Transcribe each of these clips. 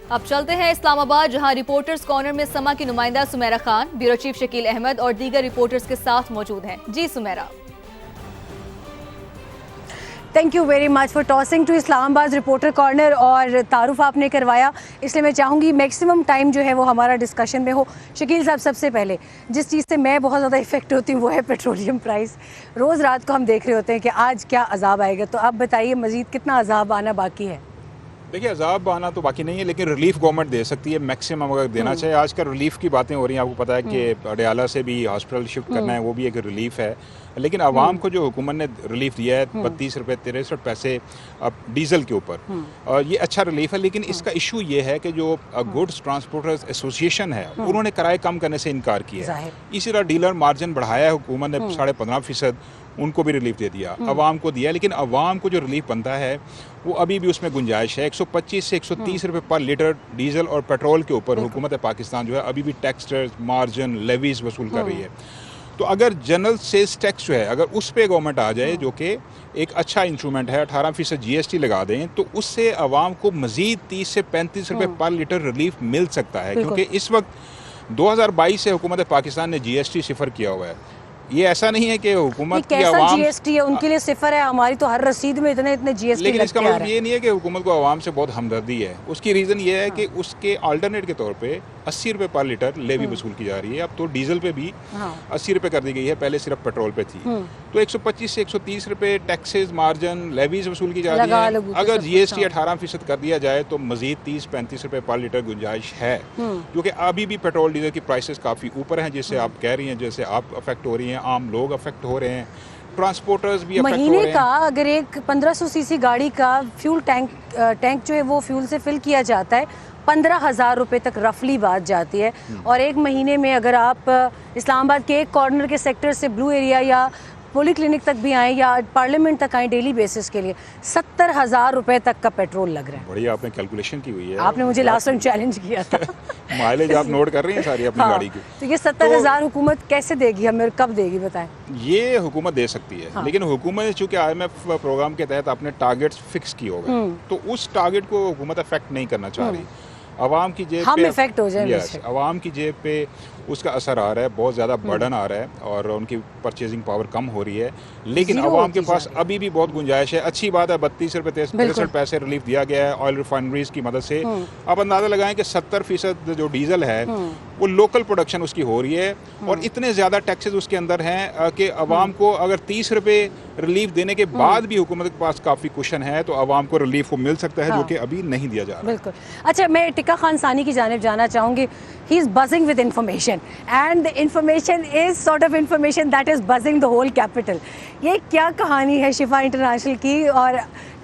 अब चलते हैं इस्लामाबाद, जहां रिपोर्टर्स कॉर्नर में समा की नुमाइंदा सुमेरा खान, ब्यूरो चीफ शकील अहमद और दीगर रिपोर्टर्स के साथ मौजूद हैं। जी Sumera. Thank you very much for tossing to Islamabad reporter corner. और तारुफ आपने करवाया, इसलिए मैं चाहूँगी मैक्सिमम टाइम जो है वो हमारा डिस्कशन में हो। शकील साहब, सबसे पहले जिस चीज़ से मैं बहुत ज़्यादा इफेक्ट होती हूँ वो है पेट्रोलियम प्राइस। रोज़ रात को हम देख रहे होते हैं कि आज क्या अजाब आएगा, तो आप बताइए मज़ीद कितना अजाब आना बाकी है? देखिए, अजाब आना तो बाकी नहीं है, लेकिन रिलीफ गवर्नमेंट दे सकती है मैक्सिमम अगर देना चाहिए। आजकल रिलीफ की बातें हो रही हैं, आपको पता है कि अडयाला से भी हॉस्पिटल शिफ्ट करना है, वो भी एक रिलीफ है। लेकिन आवाम को जो हुकूमत ने रिलीफ दिया है 32 रुपये 63 पैसे अब डीजल के ऊपर, ये अच्छा रिलीफ है। लेकिन इसका इशू ये है कि जो गुड्स ट्रांसपोर्टर्स एसोसिएशन है उन्होंने किराए कम करने से इनकार किया है। इसी तरह डीलर मार्जिन बढ़ाया है हुकूमत ने 15.5%, उनको भी रिलीफ दे दिया, आवाम को दिया। लेकिन आवाम को जो रिलीफ बनता है वो अभी भी उसमें गुंजाइश है। 125 से 130 रुपये पर लीटर डीजल और पेट्रोल के ऊपर हुकूमत पाकिस्तान जो है अभी भी टैक्स, मार्जिन, लेवीज वसूल कर रही है। तो अगर जनरल सेल्स टैक्स जो है अगर उस पर गवर्नमेंट आ जाए, जो कि एक अच्छा इंस्ट्रूमेंट है, 18% GST लगा दें, तो उससे आवाम को मज़ीद 30 से 35 रुपये पर लीटर रिलीफ मिल सकता है। क्योंकि इस वक्त 2022 से हुकूमत पाकिस्तान ने GST सिफर किया हुआ है। ये ऐसा नहीं है कि हुकूमत की आवाम GST है उनके लिए सिफर है, हमारी तो हर रसीद में इतने GST। लेकिन इसका मतलब ये नहीं है कि हुकूमत को आवाम से बहुत हमदर्दी है। उसकी रीज़न ये है कि उसके अल्टरनेट के तौर पे 80 रुपये पर लीटर लेवी वसूल की जा रही है। अब तो डीजल पे भी 80 रुपये कर दी गई है, पहले सिर्फ पेट्रोल पे थी। तो 125 से 130 रुपये टैक्सेस, मार्जिन, लेवीज वसूल की जा रही है। अगर GST 18% कर दिया जाए तो मजीद 30-35 रुपये पर लीटर गुंजाइश है, क्योंकि अभी भी पेट्रोल डीजल की प्राइसेस काफ़ी ऊपर हैं, जैसे आप कह रही हैं, जैसे आप अफेक्ट हो रही हैं, आम लोग अफेक्ट हो रहे हैं, ट्रांसपोर्टर्स भी अफेक्ट हो रहे हैं। महीने का अगर एक 1500 सीसी गाड़ी का फ्यूल टैंक जो है वो फ्यूल से फिल किया जाता है, 15,000 रुपये तक रफली बात जाती है। और एक महीने में अगर आप इस्लामाबाद के एक कॉर्नर के सेक्टर से ब्लू एरिया या पोली क्लिनिक तक भी आए या पार्लियामेंट तक आए डेली बेसिस के लिए, 70,000 रुपए तक का पेट्रोल लग रहा है। बढ़िया, आपने कैलकुलेशन की हुई है। आपने मुझे लास्ट टाइम चैलेंज किया था। माइलेज आप नोट कर रही हैं सारी अपनी गाड़ी की। तो ये 70,000 हुकूमत कैसे देगी हमें, कब देगी बताएं? ये हुकूमत दे सकती है, लेकिन हुकूमत चूँकि IMF प्रोग्राम के तहत अपने टारगेट्स फिक्स किए हो गए, तो उस टारगेट को हुकूमत अफेक्ट नहीं करना चाह रही। आवाम की जेब पे इफेक्ट हो जाए, आवाम की जेब पे उसका असर आ रहा है, बहुत ज़्यादा बर्डन आ रहा है और उनकी परचेजिंग पावर कम हो रही है। लेकिन आवाम के पास अभी भी बहुत गुंजाइश है। अच्छी बात है, 32 रुपये 63 पैसे रिलीफ दिया गया है ऑयल रिफाइनरीज की मदद से। आप अंदाज़ा लगाएं कि 70% जो डीजल है वो लोकल प्रोडक्शन उसकी हो रही है, और इतने ज़्यादा टैक्सेस उसके अंदर हैं कि आवाम को अगर 30 रुपये रिलीफ देने के बाद भी हुकूमत के पास काफ़ी कुशन है, तो आवाम को रिलीफ को मिल सकता है, जो कि अभी नहीं दिया जा रहा। बिल्कुल। अच्छा, मैं टिक्का खान सानी की जानिब जाना चाहूँगी। He is buzzing with information and the information is sort of information that is buzzing the whole capital. ये क्या कहानी है शिफा इंटरनेशनल की, और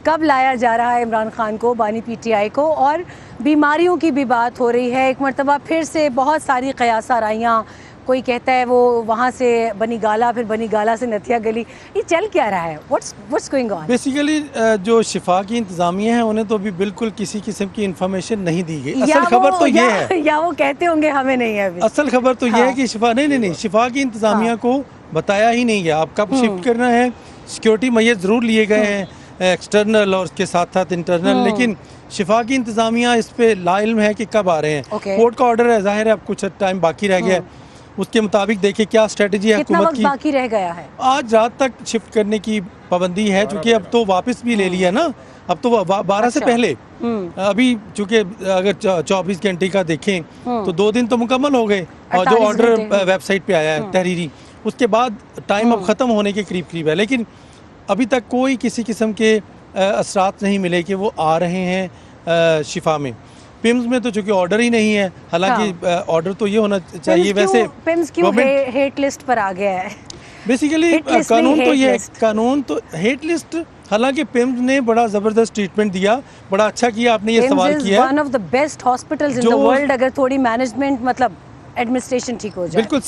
कब लाया जा रहा है इमरान खान को, बानी PTI को? और बीमारियों की भी बात हो रही है, एक मरतबा फिर से बहुत सारी कयास आराइयाँ, कोई कहता है वो वहाँ से बनी गाला, फिर बनी गाला से नथिया गली, ये चल क्या रहा है? What's going on? बेसिकली जो शिफा की इंतजामिया है उन्हें तो अभी बिल्कुल किसी किस्म की इंफॉर्मेशन नहीं दी गई। असल खबर तो ये है, या वो कहते होंगे हमें नहीं है अभी। असल खबर तो ये है कि शिफा नहीं शिफा की इंतजामिया को बताया ही नहीं गया आप कब शिफ्ट करना है। सिक्योरिटी मैयर्स ज़रूर लिए गए हैं एक्सटर्नल और उसके साथ साथ इंटरनल, लेकिन शिफा की इंतजामिया इस पे लाइल्म है कि कब आ रहे हैं। कोर्ट का ऑर्डर है, जाहिर है अब कुछ टाइम बाकी रह गया है, उसके मुताबिक देखिए क्या स्ट्रेटजी है हुकूमत की। बाकी रह गया है? आज रात तक शिफ्ट करने की पाबंदी है, चूँकि अब तो वापस भी ले लिया ना, अब तो 12 से पहले। अभी चूँकि अगर 24 घंटे का देखें तो 2 दिन तो मुकम्मल हो गए, और जो ऑर्डर वेबसाइट पे आया है तहरीरी, उसके बाद टाइम अब ख़त्म होने के करीब है। लेकिन अभी तक कोई किसी किस्म के असरात नहीं मिले कि वो आ रहे हैं शिफा में। पिम्स में तो चूंकि ऑर्डर ही नहीं है, हालांकि ऑर्डर तो ये होना चाहिए। वैसे पिम्स क्यों हेट लिस्ट पर आ गया है? बेसिकली कानून तो ये कानून तो हेट लिस्ट, हालांकि पिम्स ने बड़ा ज़बरदस्त ट्रीटमेंट दिया, बड़ा अच्छा किया आपने ये सवाल किया। One of the best hospitals in the world, अगर थोड़ी मैनेजमेंट मतलब एडमिनिस्ट्रेशन ठीक हो जाए। बिल्कुल।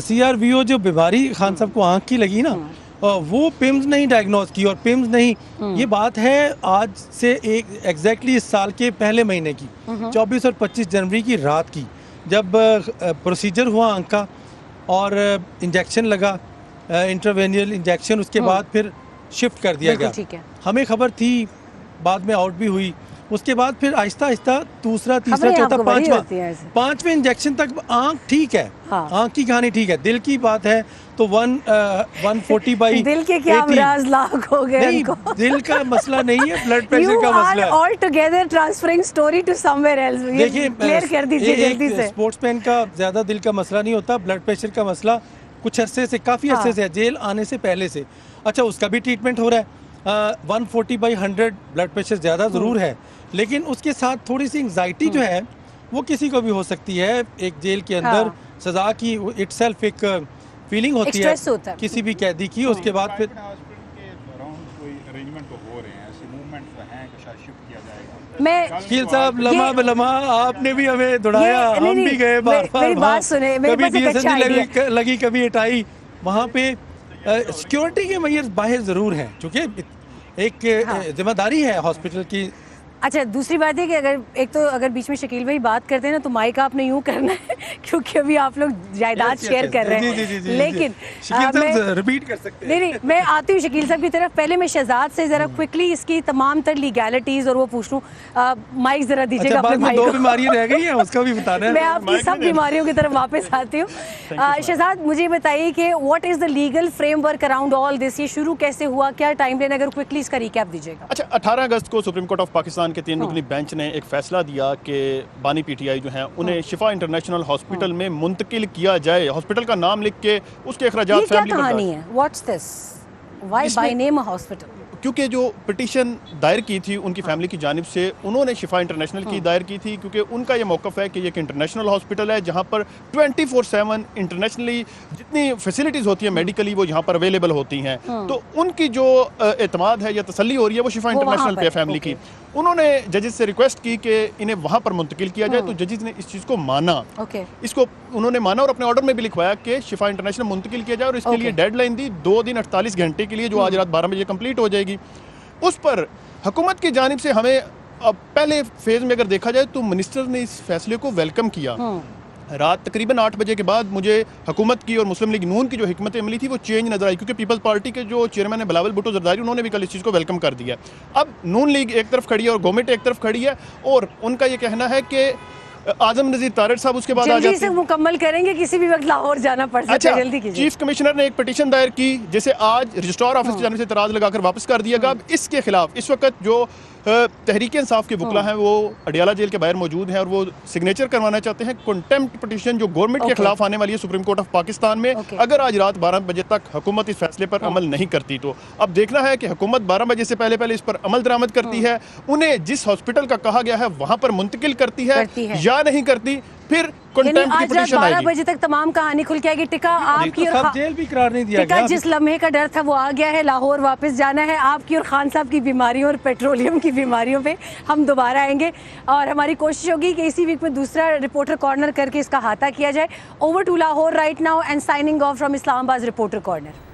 CRVO जो बीमारी खान साहब को आँख की लगी ना, वो पिम्स नहीं डायग्नोज की, और पिम्स नहीं, ये बात है आज से एग्जैक्टली इस साल के पहले महीने की 24 और 25 जनवरी की रात की, जब प्रोसीजर हुआ आँख का और इंजेक्शन लगा, इंटरवेनियल इंजेक्शन, उसके बाद फिर शिफ्ट कर दिया गया। ठीक है। हमें खबर थी, बाद में आउट भी हुई, उसके बाद फिर आहिस्ता आहिस्ता दूसरा तीसरा खबरें चौथा आपको बड़ी होती हैं पांचवा ऐसे। पांचवें इंजेक्शन तक आंख ठीक है, हाँ। आंख की कहानी ठीक है। दिल की बात है तो 140 बाई दिल के क्या 80 अमराज लाख हो गए नहीं, उनको। दिल का मसला नहीं है, ब्लड You प्रेशर का मसला are है। altogether transferring story to somewhere else. ये देखिए क्लियर कर दीजिए जल्दी से। स्पोर्ट्समैन का ज्यादा दिल का मसला नहीं होता, ब्लड प्रेशर का मसला कुछ अरसे से, काफी अरसे हाँ। से है, जेल आने से पहले से। अच्छा, उसका भी ट्रीटमेंट हो रहा है। 140/100 ब्लड प्रेशर ज्यादा जरूर है, लेकिन उसके साथ थोड़ी सी एंजाइटी जो है वो किसी को भी हो सकती है। एक जेल के अंदर हाँ। सजा की इटसेल्फ एक फीलिंग होती एक स्ट्रेस होता है है। किसी भी कैदी की। उसके बाद फिर हॉस्पिटल के अराउंड कोई अरेंजमेंट तो हो रहे हैं, ऐसे मूवमेंट हैं कि शायद शिफ्ट किया जाएगा। मैं वकील साहब, लम्हा ये- बलमा आपने भी हमें दौड़ाया, नहीं, हम भी नहीं, गए बार बार मेरी बात वहाँ। सुने, मेरे कभी पास एक अच्छा BSNL लगी, कभी हटाई। वहाँ पे सिक्योरिटी के मेजर्स बाहर जरूर हैं, क्योंकि एक हाँ। जिम्मेदारी है हॉस्पिटल की। अच्छा, दूसरी बात है कि अगर बीच में शकील भाई बात करते हैं ना तो माइक आपने यूं करना है क्योंकि अभी आप लोग जायदाद शेयर कर रहे हैं। जी, लेकिन शकील मैं- साहब रिपीट कर सकते हैं। नहीं, मैं आती हूँ शकील साहब की तरफ। पहले मैं शहजाद से जरा क्विकली इसकी तमाम तर लीगैलिटीज और वो पूछ लूँ। माइक जरा दीजिएगा अच्छा, अपने बाद में भाई 2 को। बीमारियां रह गई हैं, उसका भी बताना है। मैं आपकी सब बीमारियों की तरफ वापस आती हूँ। शहजाद, मुझे बताइए कि what is the legal framework around all this? ये शुरू कैसे हुआ, क्या टाइमलाइन, अगर क्विकली इसका रिकैप दीजिएगा। अच्छा, 18 अगस्त को सुप्रीम कोर्ट ऑफ पाकिस्तान के 3 रुकनी बेंच ने एक फैसला दिया कि बानी पीटीआई जो हैं उन्हें शिफा इंटरनेशनल हॉस्पिटल में मुंतकिल किया जाए। हॉस्पिटल का नाम लिख के उसके ये अखराजात क्या फैमिली कहानी है? What's this? व्हाई इसमें- बाय नेम अ हॉस्पिटल? क्योंकि जो पिटीशन दायर की थी उनकी फैमिली की जानिब से, उन्होंने शिफा इंटरनेशनल की दायर की थी क्योंकि उनका ये मौक़िफ़ है कि ये एक इंटरनेशनल हॉस्पिटल है जहाँ पर 24/7 इंटरनेशनली जितनी फैसिलिटीज़ होती हैं मेडिकली वो यहाँ पर अवेलेबल होती हैं। तो उनकी जो एतमाद है या तसल्ली हो रही है वो शिफा वो वहाँ इंटरनेशनल पर, पे फैमिली की। उन्होंने जजेस से रिक्वेस्ट की कि इन्हें वहाँ पर मुंतकिल किया जाए, तो जजेस ने इस चीज़ को माना। ओके, इसको उन्होंने माना और अपने ऑर्डर में भी लिखवाया कि शिफा इंटरनेशनल मुंतकिल किया जाए और इसके लिए डेडलाइन दी 2 दिन 48 घंटे के लिए, जो आज रात 12 बजे कंप्लीट हो जाएगी। उस पर हुकूमत की जानिब से हमें अब पहले फेज़ में अगर देखा जाए तो मिनिस्टर ने इस फैसले को वेलकम किया। रात तकरीबन 8 बजे के बाद मुझे हुकूमत की और मुस्लिम लीग नून की जो हिकमत अमली थी वो चेंज नजर आई, क्योंकि पीपल्स पार्टी के जो चेयरमैन है बिलावल भुट्टो जरदारी, उन्होंने भी कल इस चीज़ को वेलकम कर दिया। अब नून लीग एक तरफ खड़ी है और गवर्नमेंट एक तरफ खड़ी है, और उनका ये कहना है कि आजम नज़ीर तारड़ साहब उसके बाद आ जल्दी जाते से हैं। मुकम्मल करेंगे, किसी भी वक्त लाहौर जाना पड़ सकता अच्छा, है, जल्दी कीजिए। चीफ कमिश्नर ने एक पिटीशन दायर की जिसे आज रजिस्ट्रार ऑफिस की जानिब से इतराज लगाकर वापस कर दिया गया। अब इसके खिलाफ इस वक्त जो तहरीक इंसाफ के वकला हैं वो अडियाला जेल के बाहर मौजूद हैं और वो सिग्नेचर करवाना चाहते हैं कंटेम्प्ट पिटीशन जो गवर्नमेंट के खिलाफ आने वाली है सुप्रीम कोर्ट ऑफ पाकिस्तान में। अगर आज रात 12 बजे तक हुकूमत इस फैसले पर अमल नहीं करती तो अब देखना है कि हुकूमत 12 बजे से पहले पहले इस पर अमल दरामद करती है, उन्हें जिस हॉस्पिटल का कहा गया है वहां पर मुंतकिल करती है या नहीं करती, फिर यानी कंटेम्प्ट की आज रात पिटीशन 12 आएगी। बजे तक तमाम कहानी खुल के आएगी। टिका आपकी और सब जेल भी करार नहीं दिया टिका गया। जिस लम्हे का डर था वो आ गया है, लाहौर वापस जाना है। आपकी और खान साहब की बीमारियों और पेट्रोलियम की बीमारियों पे हम दोबारा आएंगे और हमारी कोशिश होगी कि इसी वीक में दूसरा रिपोर्टर कॉर्नर करके इसका हाथा किया जाए। Over to Lahore right now and signing off from Islamabad reporter corner.